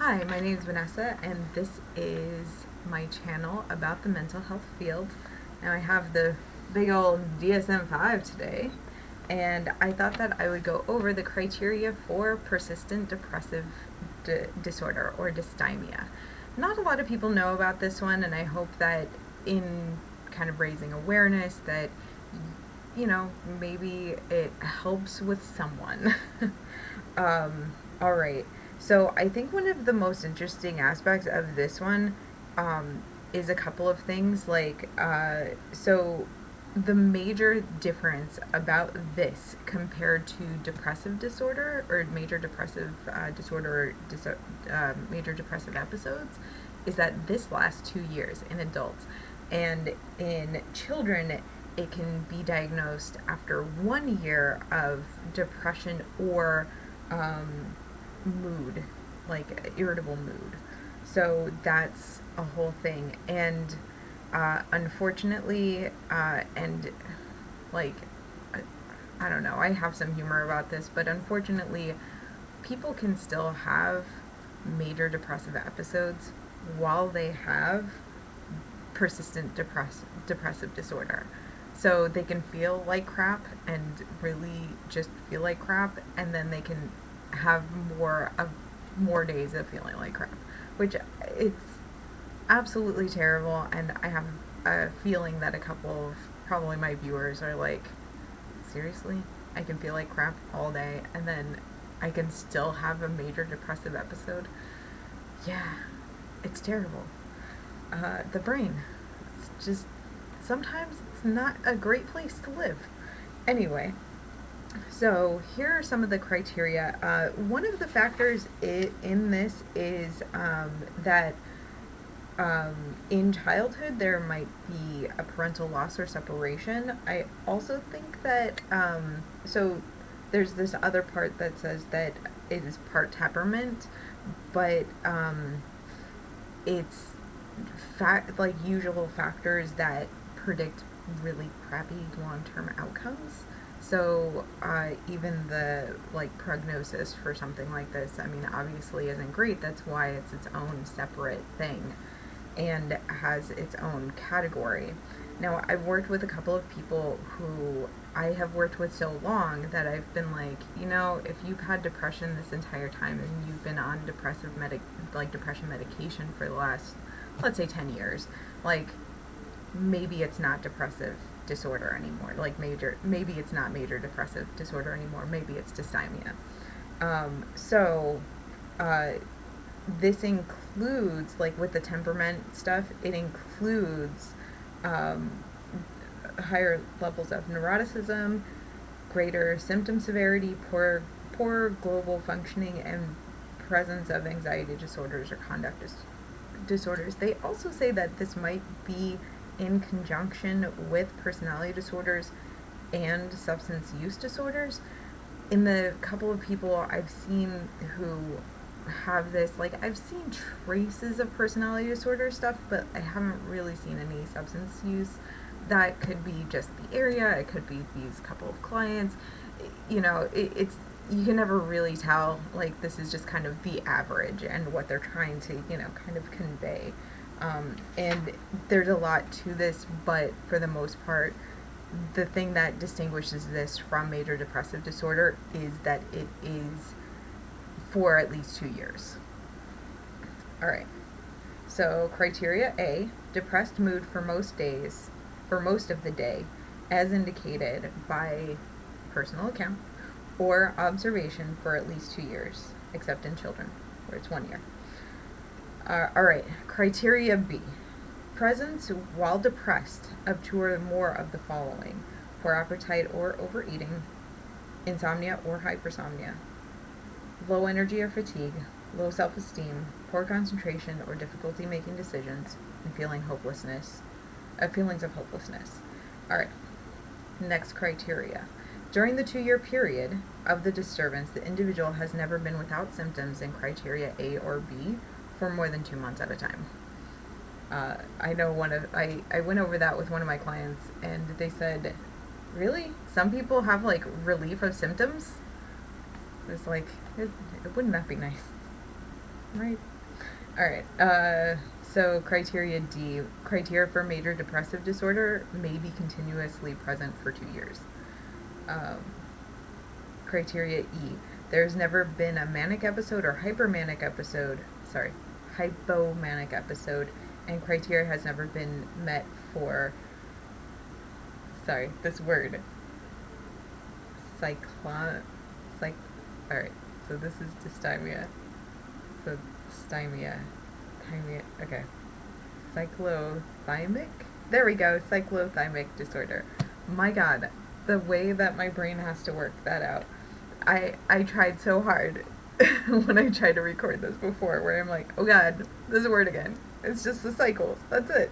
Hi, my name is Vanessa, and this is my channel about the mental health field. Now, I have the big old DSM-5 today, and I thought that I would go over the criteria for persistent depressive disorder or dysthymia. Not a lot of people know about this one, and I hope that in kind of raising awareness that maybe it helps with someone. All right. So I think one of the most interesting aspects of this one is a couple of things. So the major difference about this compared to depressive disorder or major depressive disorder or major depressive episodes is that this lasts 2 years in adults. And in children, it can be diagnosed after 1 year of depression or mood, like irritable mood. So that's a whole thing. And unfortunately, and like, I don't know, I have some humor about this, but unfortunately, people can still have major depressive episodes while they have persistent depressive disorder. So they can feel like crap and really just feel like crap, and then they can have more days of feeling like crap, which it's absolutely terrible. And I have a feeling that a couple of probably my viewers are like, seriously, I can feel like crap all day, and then I can still have a major depressive episode. Yeah, it's terrible. The brain, it's just sometimes it's not a great place to live. Anyway, so here are some of the criteria. One of the factors in this is that in childhood there might be a parental loss or separation. I also think that so there's this other part that says that it is part temperament, but it's like usual factors that predict really crappy long-term outcomes. So even the like prognosis for something like this, I mean, obviously isn't great. That's why it's its own separate thing and has its own category. Now, I've worked with a couple of people who I have worked with so long that I've been like, if you've had depression this entire time and you've been on depression medication for the last, let's say, 10 years, like, maybe it's not depressive disorder anymore. Maybe it's not major depressive disorder anymore. Maybe it's dysthymia. So, this includes, like with the temperament stuff, it includes higher levels of neuroticism, greater symptom severity, poor global functioning, and presence of anxiety disorders or conduct disorders. They also say that this might be in conjunction with personality disorders and substance use disorders. In the couple of people I've seen who have this, like, I've seen traces of personality disorder stuff, but I haven't really seen any substance use. That could be just the area, it could be these couple of clients. It's you can never really tell. Like, this is just kind of the average and what they're trying to kind of convey. And there's a lot to this, but for the most part, the thing that distinguishes this from major depressive disorder is that it is for at least 2 years. All right. So criteria A, depressed mood for most of the day, as indicated by personal account or observation for at least 2 years, except in children, where it's 1 year. All right. Criteria B, presence while depressed of 2 or more of the following: poor appetite or overeating, insomnia or hypersomnia, low energy or fatigue, low self-esteem, poor concentration or difficulty making decisions, and feelings of hopelessness. All right. Next criteria. During the 2-year period of the disturbance, the individual has never been without symptoms in criteria A or B for more than 2 months at a time. I know I went over that with one of my clients, and they said, really? Some people have like relief of symptoms? It's like, wouldn't that be nice? Right? All right. So criteria D, criteria for major depressive disorder may be continuously present for 2 years. Um, criteria E, there's never been a manic episode or hypermanic episode, sorry, hypomanic episode, and criteria has never been met for, sorry, this word, cyclon, psych, alright, so this is dysthymia, so dysthymia, thymia, okay, cyclothymic, there we go, cyclothymic disorder. My god, the way that my brain has to work that out. I tried so hard when I tried to record this before, where I'm like, oh god, this word again. It's just the cycles. That's it.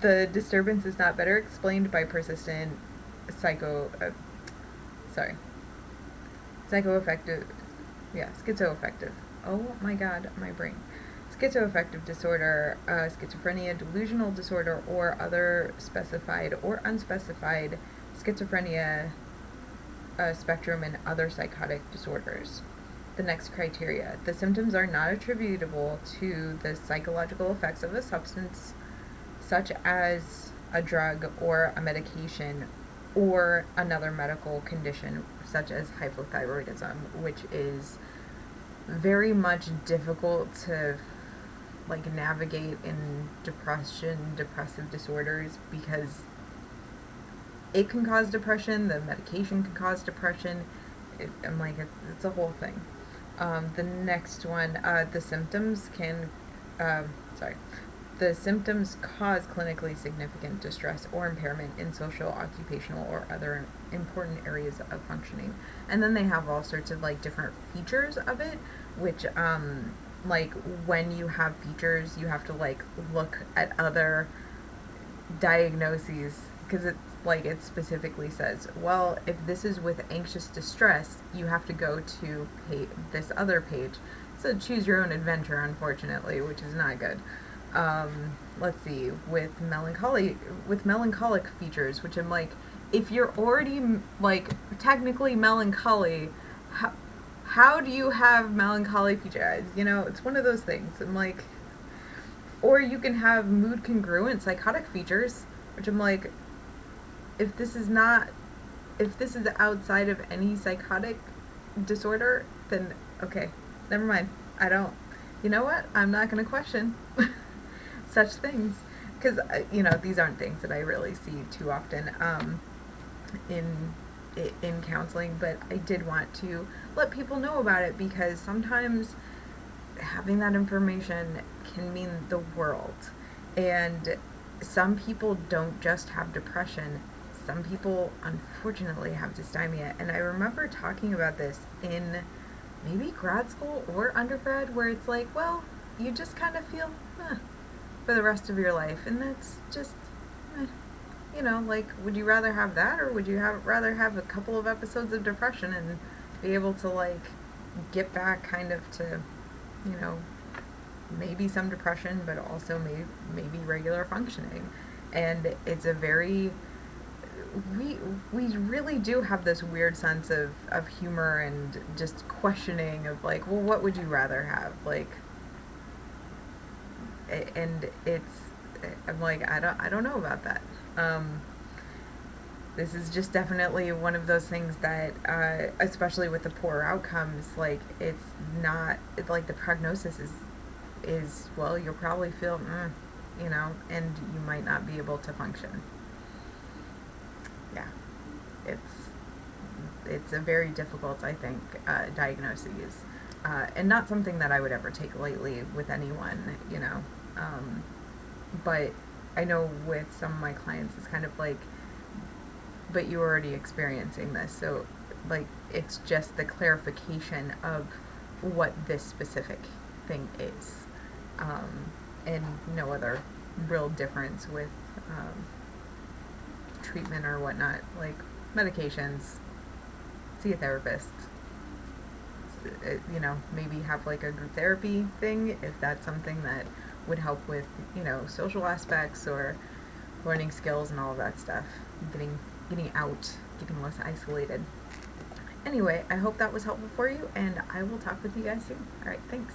The disturbance is not better explained by persistent psycho. Sorry, psychoaffective. Yeah, schizoaffective. Oh my god, my brain. Schizoaffective disorder, schizophrenia, delusional disorder, or other specified or unspecified schizophrenia spectrum and other psychotic disorders. The next criteria. The symptoms are not attributable to the psychological effects of a substance, such as a drug or a medication, or another medical condition, such as hypothyroidism, which is very much difficult to like navigate in depressive disorders, because it can cause depression, the medication can cause depression. I'm like, it's a whole thing. The next one, the symptoms can, sorry, the symptoms cause clinically significant distress or impairment in social, occupational, or other important areas of functioning. And then they have all sorts of like different features of it, which, like when you have features, you have to like look at other diagnoses, because it's like it specifically says, well, if this is with anxious distress, you have to go to this other page. So choose your own adventure, unfortunately, which is not good. Let's see, with melancholic features, which I'm like, if you're already like technically melancholy, how do you have melancholy features? You know, it's one of those things. I'm like, or you can have mood congruent psychotic features, which I'm like, if this is outside of any psychotic disorder, then okay, never mind. I don't, you know what? I'm not going to question such things, because these aren't things that I really see too often in in counseling. But I did want to let people know about it, because sometimes having that information can mean the world. And some people don't just have depression. Some people, unfortunately, have dysthymia. And I remember talking about this in maybe grad school or undergrad, where it's like, well, you just kind of feel for the rest of your life. And that's just, like, would you rather have that, or would you rather have a couple of episodes of depression and be able to, like, get back kind of to, maybe some depression, but also maybe regular functioning. And it's a very, we really do have this weird sense of humor and just questioning of like, well, what would you rather have? Like, and I'm like, I don't know about that. This is just definitely one of those things that, especially with the poor outcomes, like, it's not, like, the prognosis is well, you'll probably feel, and you might not be able to function. Yeah, it's a very difficult, I think, diagnosis, and not something that I would ever take lightly with anyone, but I know with some of my clients, it's kind of like, but you're already experiencing this, so like it's just the clarification of what this specific thing is, and no other real difference with treatment or whatnot, like medications, see a therapist, maybe have like a group therapy thing if that's something that would help with, social aspects or learning skills and all of that stuff, getting out, getting less isolated. Anyway, I hope that was helpful for you, and I will talk with you guys soon. All right, thanks.